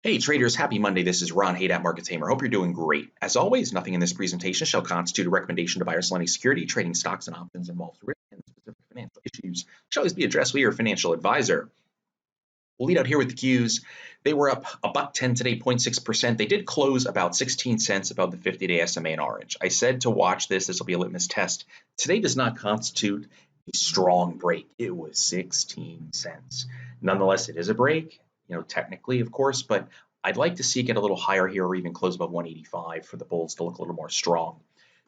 Hey traders, happy Monday. This is Ron Haidt at Market Tamer. Hope you're doing great. As always, nothing in this presentation shall constitute a recommendation to buy or sell any security. Trading stocks and options involves risk and specific financial issues should always be addressed with your financial advisor. We'll lead out here with the Qs. They were up $1.10 today, 0.6%. They did close about 16 cents above the 50-day SMA in orange. I said to watch this. This will be a litmus test. Today does not constitute a strong break. It was 16 cents. Nonetheless, it is a break. Technically, of course, but I'd like to see it get a little higher here or even close above 185 for the bulls to look a little more strong.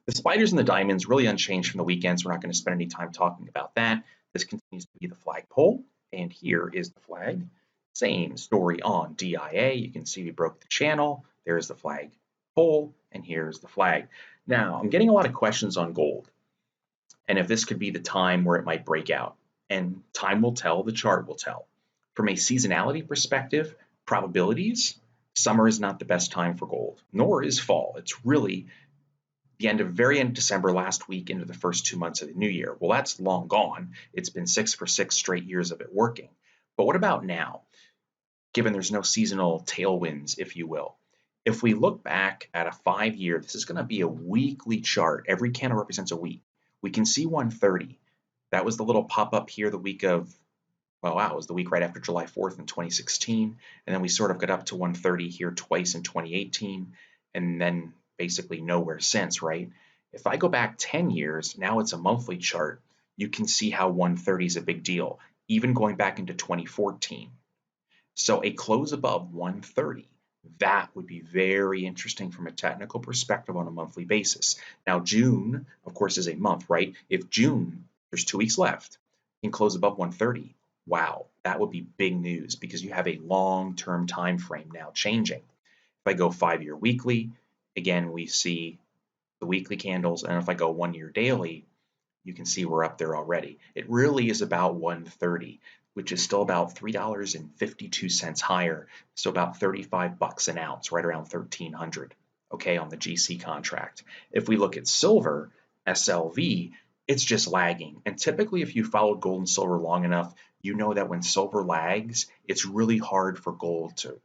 The spiders and the diamonds really unchanged from the weekend, so we're not going to spend any time talking about that. This continues to be the flagpole, and here is the flag. Same story on DIA. You can see we broke the channel. There's the flagpole, and here's the flag. Now, I'm getting a lot of questions on gold, and if this could be the time where it might break out. And time will tell, the chart will tell. From a seasonality perspective, probabilities, summer is not the best time for gold, nor is fall. It's really the very end of December last week into the first 2 months of the new year. Well, that's long gone. It's been 6 for 6 straight years of it working. But what about now, given there's no seasonal tailwinds, if you will? If we look back at a 5-year, this is going to be a weekly chart. Every candle represents a week. We can see 130. That was the little pop-up here the week of, well, wow, it was the week right after July 4th in 2016. And then we sort of got up to 130 here twice in 2018, and then basically nowhere since, right? If I go back 10 years, now it's a monthly chart, you can see how 130 is a big deal, even going back into 2014. So a close above 130, that would be very interesting from a technical perspective on a monthly basis. Now, June, of course, is a month, right? If June, there's 2 weeks left, can close above 130. Wow, that would be big news because you have a long-term time frame now changing. If I go 5-year weekly, again, we see the weekly candles, and if I go 1-year daily, you can see we're up there already. It really is about 130, which is still about $3.52 higher, so about 35 bucks an ounce, right around 1,300, okay, on the GC contract. If we look at silver, SLV, it's just lagging. And typically, if you followed gold and silver long enough, you know that when silver lags, it's really hard for gold to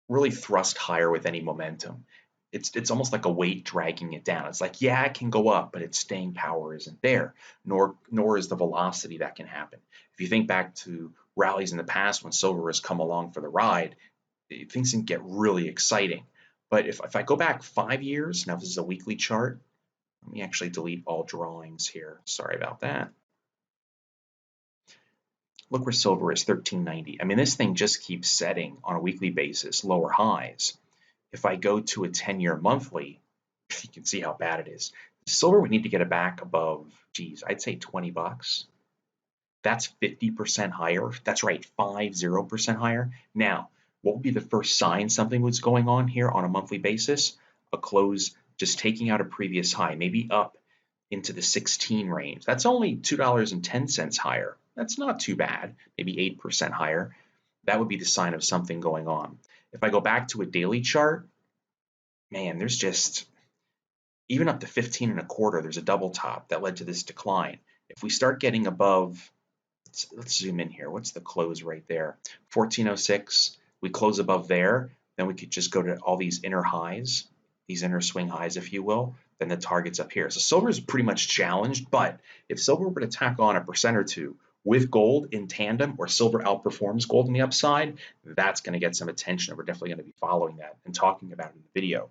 really thrust higher with any momentum. It's almost like a weight dragging it down. It's like, yeah, it can go up, but its staying power isn't there, nor is the velocity that can happen. If you think back to rallies in the past when silver has come along for the ride, things can get really exciting. But if I go back 5 years, now this is a weekly chart, let me actually delete all drawings here. Sorry about that. Look where silver is, 1390. I mean, this thing just keeps setting on a weekly basis, lower highs. If I go to a 10-year monthly, you can see how bad it is. Silver would need to get it back above, geez, I'd say 20 bucks. That's 50% higher. That's right, 50% higher. Now, what would be the first sign something was going on here on a monthly basis? A close just taking out a previous high, maybe up into the 16 range. That's only $2.10 higher. That's not too bad, maybe 8% higher. That would be the sign of something going on. If I go back to a daily chart, man, there's just, even up to 15 and a quarter, there's a double top that led to this decline. If we start getting above, let's zoom in here. What's the close right there? 1406, we close above there, then we could just go to all these inner highs, these inner swing highs, if you will, then the target's up here. So silver is pretty much challenged, but if silver were to tack on 1% or 2 with gold in tandem, or silver outperforms gold on the upside, that's going to get some attention, and we're definitely going to be following that and talking about it in the video.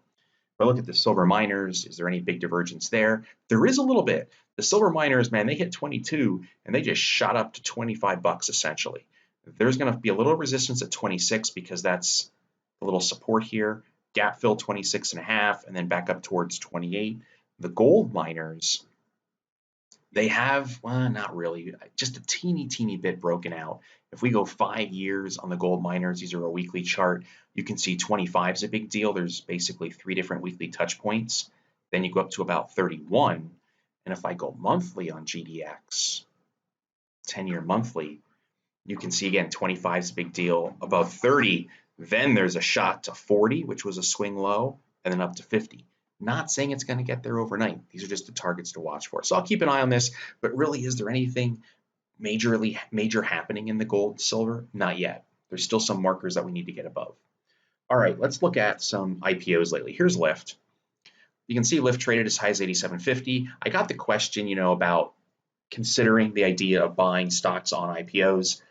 If I look at the silver miners, is there any big divergence there? There is a little bit. The silver miners, man, they hit 22, and they just shot up to 25 bucks essentially. There's going to be a little resistance at 26 because that's a little support here. Gap fill 26.5, and then back up towards 28. The gold miners, they have, well, not really, just a teeny bit broken out. If we go 5 years on the gold miners, these are a weekly chart, you can see 25 is a big deal. There's basically 3 different weekly touch points. Then you go up to about 31. And if I go monthly on GDX, 10-year monthly, you can see again, 25 is a big deal. Above 30, then there's a shot to 40, which was a swing low, and then up to 50. Not saying it's going to get there overnight. These are just the targets to watch for. So I'll keep an eye on this, but really, is there anything major happening in the gold, silver? Not yet. There's still some markers that we need to get above. All right, let's look at some IPOs lately. Here's LYFT. You can see LYFT traded as high as 87.50. I got the question, about considering the idea of buying stocks on IPOs.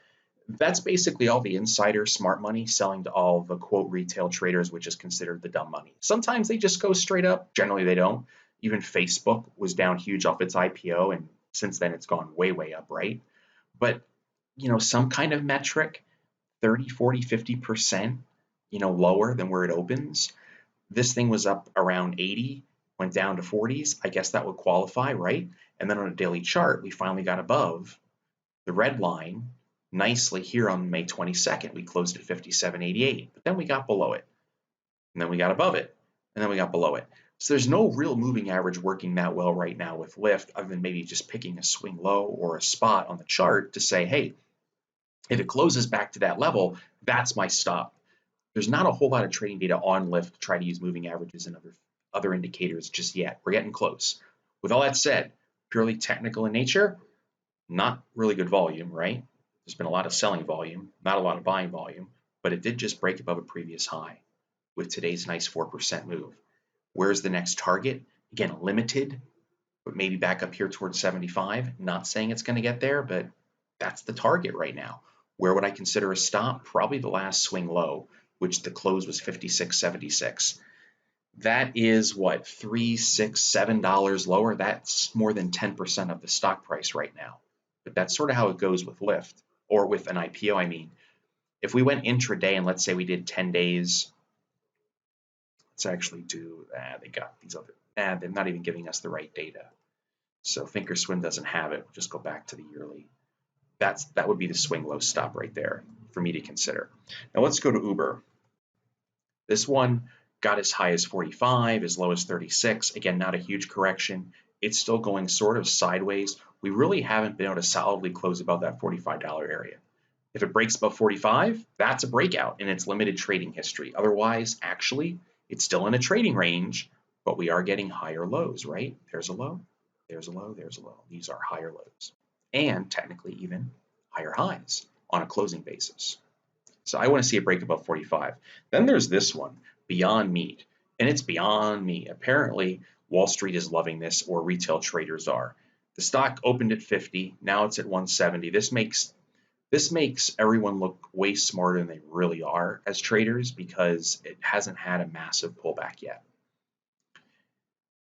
That's basically all the insider smart money selling to all the quote retail traders, which is considered the dumb money. Sometimes they just go straight up. Generally, they don't. Even Facebook was down huge off its IPO, and since then it's gone way, way up, right? But, some kind of metric, 30, 40, 50%, lower than where it opens. This thing was up around 80, went down to 40s. I guess that would qualify, right? And then on a daily chart, we finally got above the red line nicely here on May 22nd. We closed at 57.88, but then we got below it, and then we got above it, and then we got below it. So there's no real moving average working that well right now with LYFT, other than maybe just picking a swing low or a spot on the chart to say, hey, if it closes back to that level, that's my stop. There's not a whole lot of trading data on LYFT to try to use moving averages and other indicators just yet. We're getting close. With all that said, purely technical in nature, not really good volume, right? There's been a lot of selling volume, not a lot of buying volume, but it did just break above a previous high with today's nice 4% move. Where's the next target? Again, limited, but maybe back up here towards 75. Not saying it's going to get there, but that's the target right now. Where would I consider a stop? Probably the last swing low, which the close was 56.76. That is what, $3, $6, $7 lower? That's more than 10% of the stock price right now. But that's sort of how it goes with LYFT, or with an IPO, I mean. If we went intraday and let's say we did 10 days, let's actually do, they got these other, they're not even giving us the right data. So Thinkorswim doesn't have it. We'll just go back to the yearly. That would be the swing low stop right there for me to consider. Now let's go to Uber. This one got as high as 45, as low as 36. Again, not a huge correction. It's still going sort of sideways. We really haven't been able to solidly close above that $45 area. If it breaks above 45, that's a breakout in its limited trading history. Otherwise, actually, it's still in a trading range, but we are getting higher lows, right? There's a low, there's a low, there's a low. These are higher lows, and technically even higher highs on a closing basis. So I want to see it break above 45. Then there's this one, Beyond Meat, and it's beyond me. Apparently, Wall Street is loving this, or retail traders are. The stock opened at 50, now it's at 170. This makes everyone look way smarter than they really are as traders, because it hasn't had a massive pullback yet.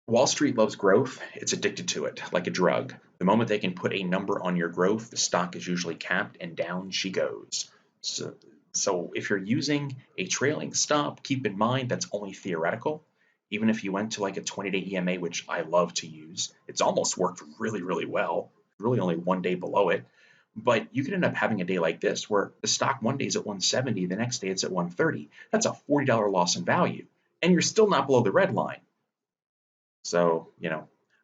Wall Street loves growth. It's addicted to it like a drug. The moment they can put a number on your growth, the stock is usually capped and down she goes. So if you're using a trailing stop, keep in mind that's only theoretical. Even if you went to like a 20-day EMA, which I love to use, it's almost worked really, really well. Really only one day below it. But you could end up having a day like this where the stock one day is at 170, the next day it's at 130. That's a $40 loss in value, and you're still not below the red line. So,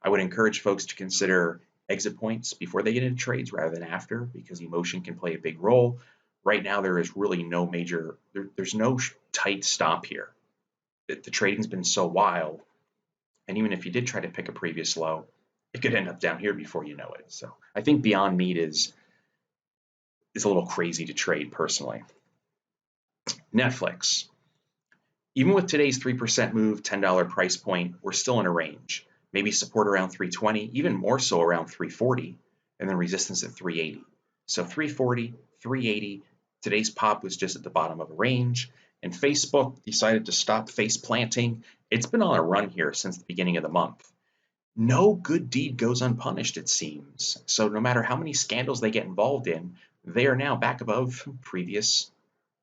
I would encourage folks to consider exit points before they get into trades rather than after, because emotion can play a big role. Right now, there is really no major, there's no tight stop here. The trading's been so wild, and even if you did try to pick a previous low, it could end up down here before you know it. So I think Beyond Meat is a little crazy to trade personally. Netflix. Even with today's 3% move, $10 price point, we're still in a range. Maybe support around 320, even more so around 340, and then resistance at 380. So 340, 380, today's pop was just at the bottom of a range, and Facebook decided to stop face planting. It's been on a run here since the beginning of the month. No good deed goes unpunished, it seems. So no matter how many scandals they get involved in, they are now back above previous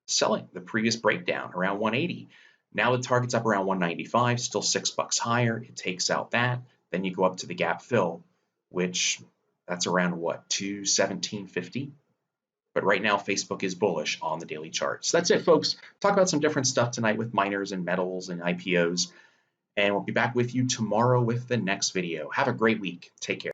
selling, the previous breakdown around 180. Now the target's up around 195, still $6 higher. It takes out that. Then you go up to the gap fill, which that's around what, 217.50. But right now, Facebook is bullish on the daily chart. So that's it, folks. Talk about some different stuff tonight with miners and metals and IPOs. And we'll be back with you tomorrow with the next video. Have a great week. Take care.